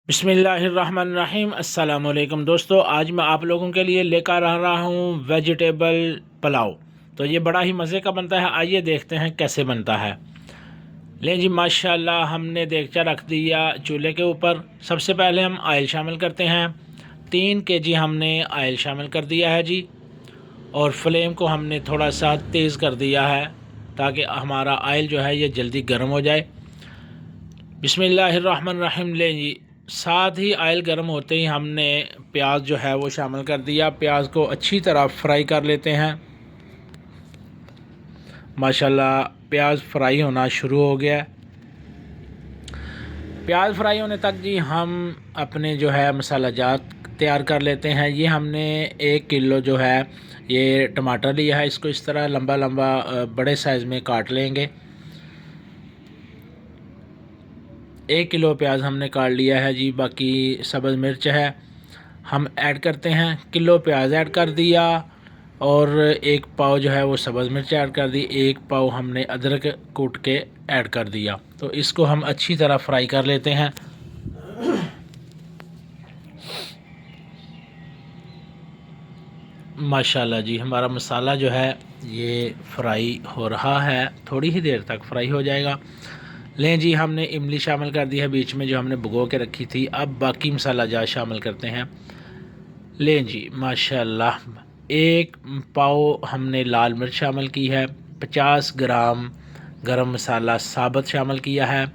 बिस्मिल्लाहिर्रहमानिर्रहीम। अस्सलामुअलैकुम दोस्तों, आज मैं आप लोगों के लिए लेकर आ रहा हूँ वेजिटेबल पुलाव। तो ये बड़ा ही मज़े का बनता है। आइए देखते हैं कैसे बनता है। लें जी, माशाल्लाह हमने देगचा रख दिया चूल्हे के ऊपर। सबसे पहले हम आयल शामिल करते हैं। 3 केजी हमने आयल शामिल कर दिया है जी, और फ्लेम को हमने थोड़ा सा तेज़ कर दिया है ताकि हमारा आयल जो है ये जल्दी गर्म हो जाए। बिस्मिल्लाहिर्रहमानिर्रहीम। लें जी, साथ ही आयल गर्म होते ही हमने प्याज जो है वो शामिल कर दिया। प्याज को अच्छी तरह फ्राई कर लेते हैं। माशाल्लाह प्याज फ्राई होना शुरू हो गया। प्याज फ्राई होने तक जी हम अपने जो है मसाला जात तैयार कर लेते हैं। ये हमने 1 किलो जो है ये टमाटर लिया है। इसको इस तरह लंबा लंबा बड़े साइज़ में काट लेंगे। 1 किलो प्याज हमने काट लिया है जी। बाकी सब्ज़ मिर्च है हम ऐड करते हैं। किलो प्याज ऐड कर दिया, और 1 पाव जो है वो सब्ज़ मिर्च ऐड कर दी। 1 पाव हमने अदरक कूट के ऐड कर दिया। तो इसको हम अच्छी तरह फ्राई कर लेते हैं। माशाल्लाह जी, हमारा मसाला जो है ये फ्राई हो रहा है। थोड़ी ही देर तक फ्राई हो जाएगा। लें जी, हमने इमली शामिल कर दी है बीच में जो हमने भिगो के रखी थी। अब बाकी मसाला जात शामिल करते हैं। लें जी, माशाल्लाह 1 पाव हमने लाल मिर्च शामिल की है। 50 ग्राम गरम मसाला साबुत शामिल किया है।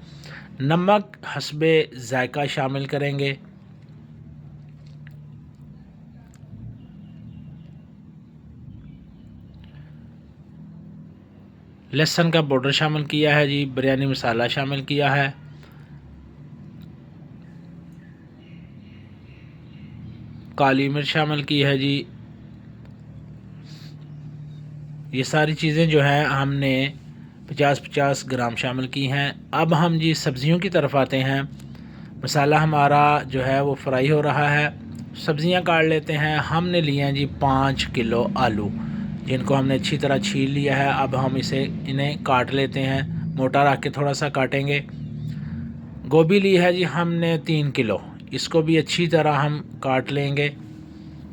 नमक हस्बे जायका शामिल करेंगे। लहसुन का पाउडर शामिल किया है जी। बिरयानी मसाला शामिल किया है। काली मिर्च शामिल की है जी। ये सारी चीज़ें जो हैं हमने 50-50 ग्राम शामिल की हैं। अब हम जी सब्ज़ियों की तरफ आते हैं। मसाला हमारा जो है वो फ्राई हो रहा है। सब्ज़ियां काट लेते हैं। हमने लिए हैं जी 5 किलो आलू, जिनको हमने अच्छी तरह छील लिया है। अब हम इन्हें काट लेते हैं। मोटा रख के थोड़ा सा काटेंगे। गोभी ली है जी हमने 3 किलो, इसको भी अच्छी तरह हम काट लेंगे।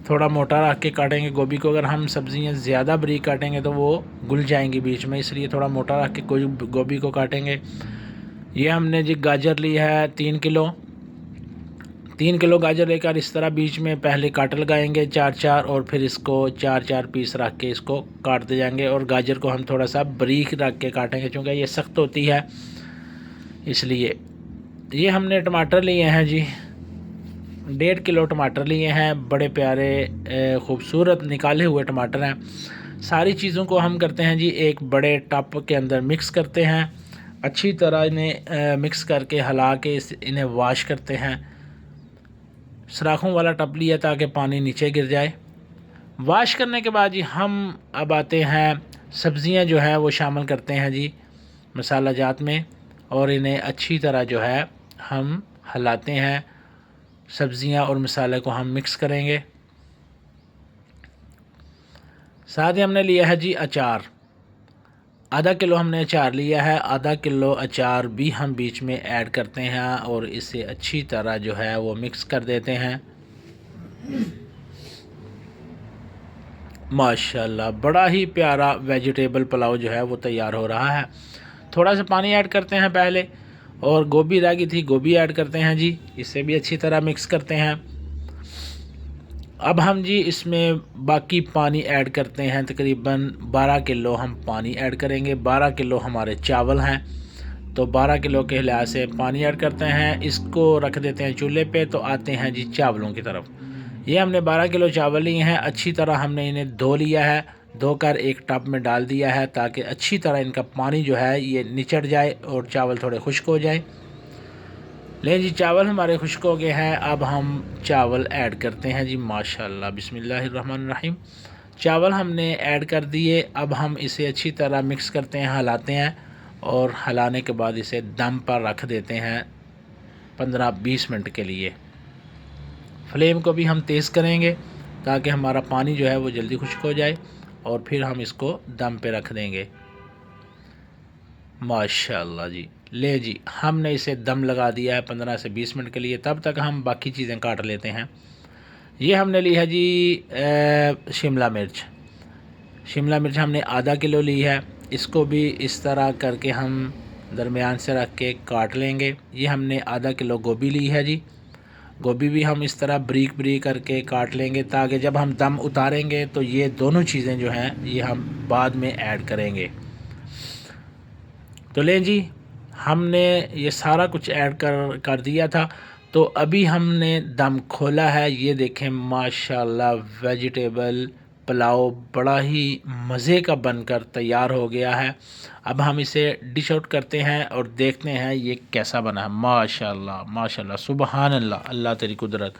थोड़ा मोटा रख के काटेंगे गोभी को। अगर हम सब्ज़ियाँ ज़्यादा बारीक काटेंगे तो वो घुल जाएंगी बीच में, इसलिए थोड़ा मोटा रख के कोई गोभी को काटेंगे। ये हमने जी गाजर ली है 3 किलो। 3 किलो गाजर लेकर इस तरह बीच में पहले काट लगाएंगे 4-4, और फिर इसको 4-4 पीस रख के इसको काटते जाएंगे। और गाजर को हम थोड़ा सा बारीक रख के काटेंगे क्योंकि ये सख्त होती है, इसलिए। ये हमने टमाटर लिए हैं जी, 1.5 किलो टमाटर लिए हैं। बड़े प्यारे ख़ूबसूरत निकाले हुए टमाटर हैं। सारी चीज़ों को हम करते हैं जी एक बड़े टब के अंदर मिक्स करते हैं। अच्छी तरह इन्हें मिक्स करके हिला के इन्हें वॉश करते हैं। सुराखों वाला टब लिया ताकि पानी नीचे गिर जाए। वॉश करने के बाद जी हम अब आते हैं, सब्ज़ियां जो है वो शामिल करते हैं जी मसाला जात में, और इन्हें अच्छी तरह जो है हम हिलाते हैं। सब्ज़ियां और मसाले को हम मिक्स करेंगे। साथ ही हमने लिया है जी अचार, आधा किलो हमने अचार लिया है। आधा किलो अचार भी हम बीच में ऐड करते हैं और इसे अच्छी तरह जो है वो मिक्स कर देते हैं। माशाल्लाह बड़ा ही प्यारा वेजिटेबल पुलाव जो है वो तैयार हो रहा है। थोड़ा सा पानी ऐड करते हैं पहले, और गोभी रह गई थी गोभी ऐड करते हैं जी। इसे भी अच्छी तरह मिक्स करते हैं। अब हम जी इसमें बाकी पानी ऐड करते हैं। तकरीबन 12 किलो हम पानी ऐड करेंगे। 12 किलो हमारे चावल हैं, तो 12 किलो के लिहाज से पानी ऐड करते हैं। इसको रख देते हैं चूल्हे पे। तो आते हैं जी चावलों की तरफ। ये हमने 12 किलो चावल लिए हैं। अच्छी तरह हमने इन्हें धो लिया है। धोकर एक टब में डाल दिया है ताकि अच्छी तरह इनका पानी जो है ये निचड़ जाए और चावल थोड़े खुश्क हो जाए। लें जी, चावल हमारे खुश्क हो गए हैं। अब हम चावल ऐड करते हैं जी। माशाल्लाह, बिस्मिल्लाहिर्रहमानिर्रहीम। चावल हमने ऐड कर दिए। अब हम इसे अच्छी तरह मिक्स करते हैं, हिलाते हैं, और हिलाने के बाद इसे दम पर रख देते हैं 15-20 मिनट के लिए। फ्लेम को भी हम तेज़ करेंगे ताकि हमारा पानी जो है वो जल्दी खुश्क हो जाए, और फिर हम इसको दम पे रख देंगे। माशाल्लाह जी, ले जी, हमने इसे दम लगा दिया है 15 से 20 मिनट के लिए। तब तक हम बाकी चीज़ें काट लेते हैं। ये हमने ली है जी शिमला मिर्च। शिमला मिर्च हमने आधा किलो ली है। इसको भी इस तरह करके हम दरमियान से रख के काट लेंगे। ये हमने आधा किलो गोभी ली है जी। गोभी भी हम इस तरह ब्रीक ब्रीक करके काट लेंगे, ताकि जब हम दम उतारेंगे तो ये दोनों चीज़ें जो हैं ये हम बाद में ऐड करेंगे। तो लें जी, हमने ये सारा कुछ ऐड कर दिया था। तो अभी हमने दम खोला है। ये देखें माशाल्लाह, वेजिटेबल पुलाव बड़ा ही मज़े का बनकर तैयार हो गया है। अब हम इसे डिश आउट करते हैं और देखते हैं ये कैसा बना है। माशाल्लाह माशाल्लाह, सुबहान अल्लाह, अल्लाह तेरी कुदरत।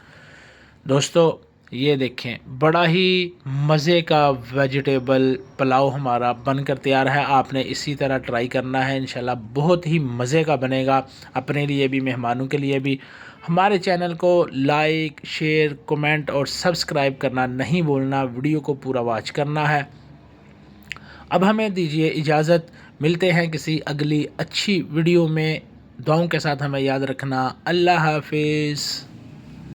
दोस्तों ये देखें, बड़ा ही मज़े का वेजिटेबल पुलाव हमारा बनकर तैयार है। आपने इसी तरह ट्राई करना है, इंशाल्लाह बहुत ही मज़े का बनेगा, अपने लिए भी मेहमानों के लिए भी। हमारे चैनल को लाइक शेयर कमेंट और सब्सक्राइब करना नहीं भूलना, वीडियो को पूरा वॉच करना है। अब हमें दीजिए इजाज़त, मिलते हैं किसी अगली अच्छी वीडियो में। दुआओं के साथ हमें याद रखना। अल्लाह हाफिज़।